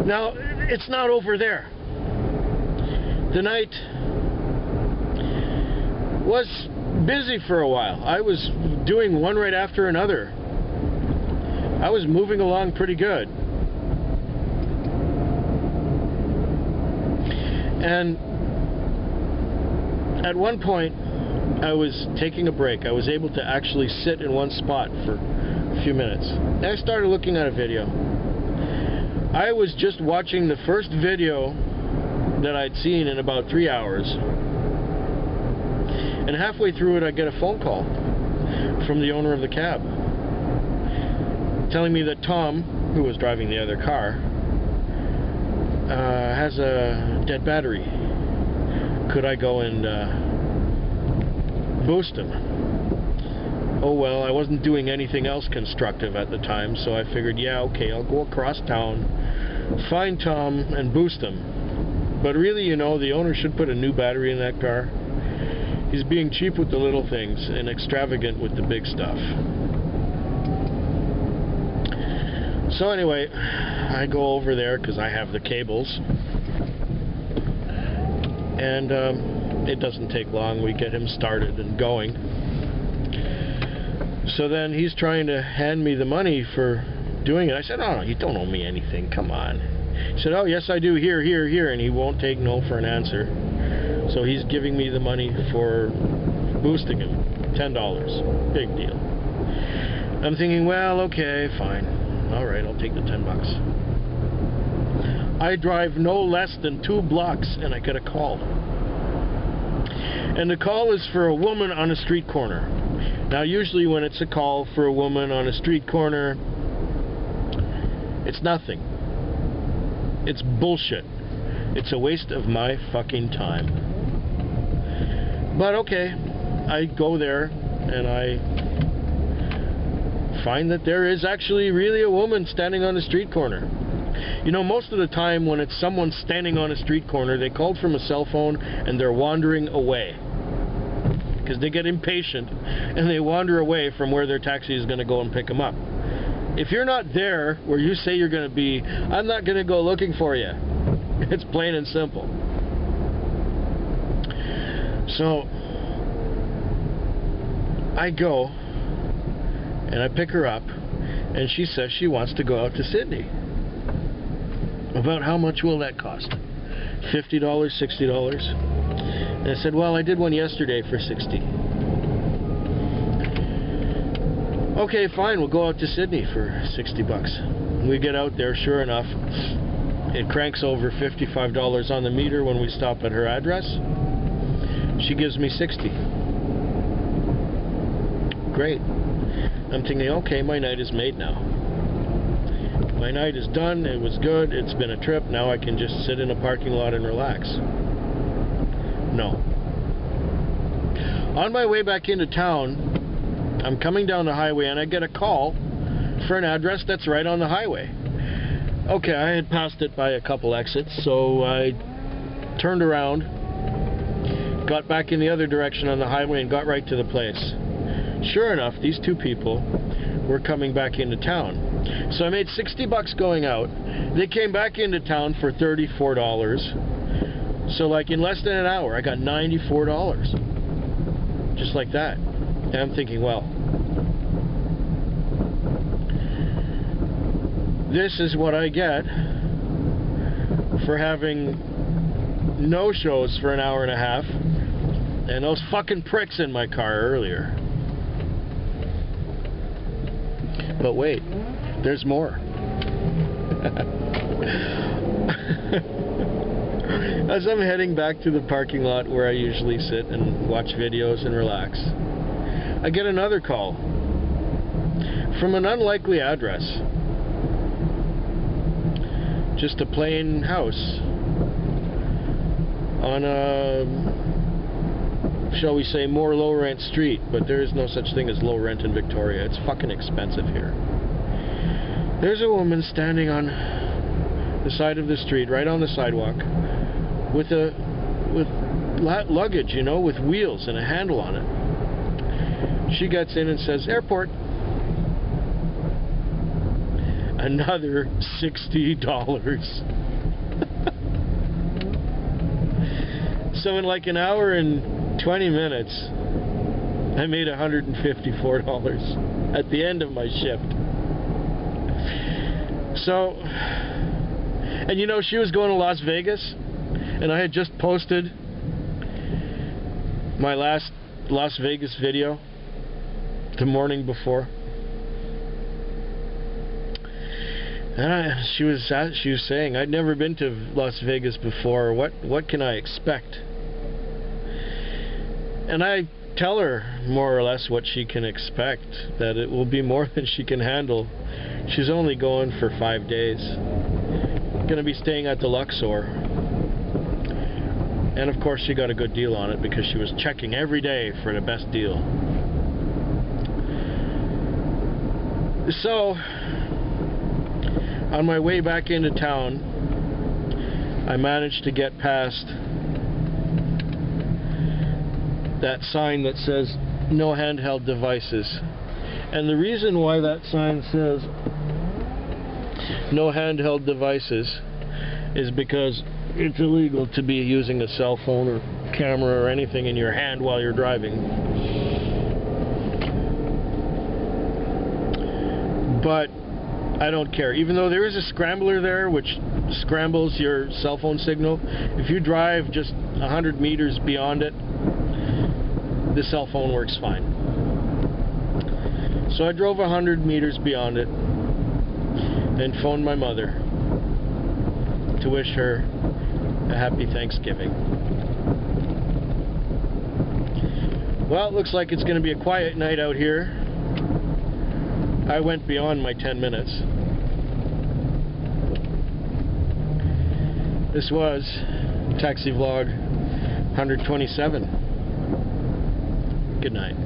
Now, it's not over there. The night was busy for a while. I was doing one right after another. I was moving along pretty good. And at one point, I was taking a break. I was able to actually sit in one spot for a few minutes. And I started looking at a video. I was just watching the first video that I'd seen in about 3 hours. And halfway through it, I get a phone call from the owner of the cab, telling me that Tom, who was driving the other car, has a dead battery. Could I go and boost him? Oh well, I wasn't doing anything else constructive at the time, so I figured, yeah, okay, I'll go across town, find Tom, and boost him. But really, you know, the owner should put a new battery in that car. He's being cheap with the little things and extravagant with the big stuff. So anyway, I go over there because I have the cables. And it doesn't take long. We get him started and going. So then he's trying to hand me the money for doing it. I said, oh, you don't owe me anything. Come on. He said, oh, yes, I do. Here, here, here. And he won't take no for an answer. So he's giving me the money for boosting him. $10. Big deal. I'm thinking, well, okay, fine. All right, I'll take the $10. I drive no less than 2 blocks and I get a call. And the call is for a woman on a street corner. Now, usually when it's a call for a woman on a street corner, it's nothing. It's bullshit. It's a waste of my fucking time. But okay, I go there and I find that there is actually really a woman standing on a street corner. You know, most of the time when it's someone standing on a street corner, they called from a cell phone and they're wandering away. Because they get impatient and they wander away from where their taxi is going to go and pick them up. If you're not there where you say you're going to be, I'm not going to go looking for you. It's plain and simple. So I go and I pick her up and she says she wants to go out to Sydney. About how much will that cost? $50, $60? And I said, well, I did one yesterday for $60. Okay, fine, we'll go out to Sydney for $60. We get out there, sure enough, it cranks over $55 on the meter when we stop at her address. She gives me $60. Great. I'm thinking, okay, my night is made now. My night is done, it was good, it's been a trip, now I can just sit in a parking lot and relax. No. On my way back into town, I'm coming down the highway and I get a call for an address that's right on the highway. Okay, I had passed it by a couple exits, so I turned around, got back in the other direction on the highway and got right to the place. Sure enough, these two people were coming back into town. So I made $60 going out. They came back into town for $34. So like in less than an hour, I got $94. Just like that. And I'm thinking, well, this is what I get for having no shows for an hour and a half and those fucking pricks in my car earlier. But wait, there's more. As I'm heading back to the parking lot where I usually sit and watch videos and relax, I get another call from an unlikely address. Just a plain house on a, shall we say, more low rent street, but there is no such thing as low rent in Victoria. It's fucking expensive here. There's a woman standing on the side of the street, right on the sidewalk, with luggage, you know, with wheels and a handle on it. She gets in and says, airport. another $60. So in like an hour and 20 minutes, I made $154 at the end of my shift. So, and you know, she was going to Las Vegas, and I had just posted my last Las Vegas video the morning before. And she was saying, I'd never been to Las Vegas before. What can I expect? And I tell her more or less what she can expect, that it will be more than she can handle. She's only going for 5 days. Going to be staying at the Luxor. And of course she got a good deal on it because she was checking every day for the best deal. So, on my way back into town, I managed to get past that sign that says no handheld devices. And the reason why that sign says no handheld devices is because it's illegal to be using a cell phone or camera or anything in your hand while you're driving. But I don't care. Even though there is a scrambler there which scrambles your cell phone signal, if you drive just 100 meters beyond it, the cell phone works fine. So I drove 100 meters beyond it and phoned my mother to wish her a happy Thanksgiving. Well, it looks like it's going to be a quiet night out here. I went beyond my 10 minutes. This was Taxi Vlog 127. Good night.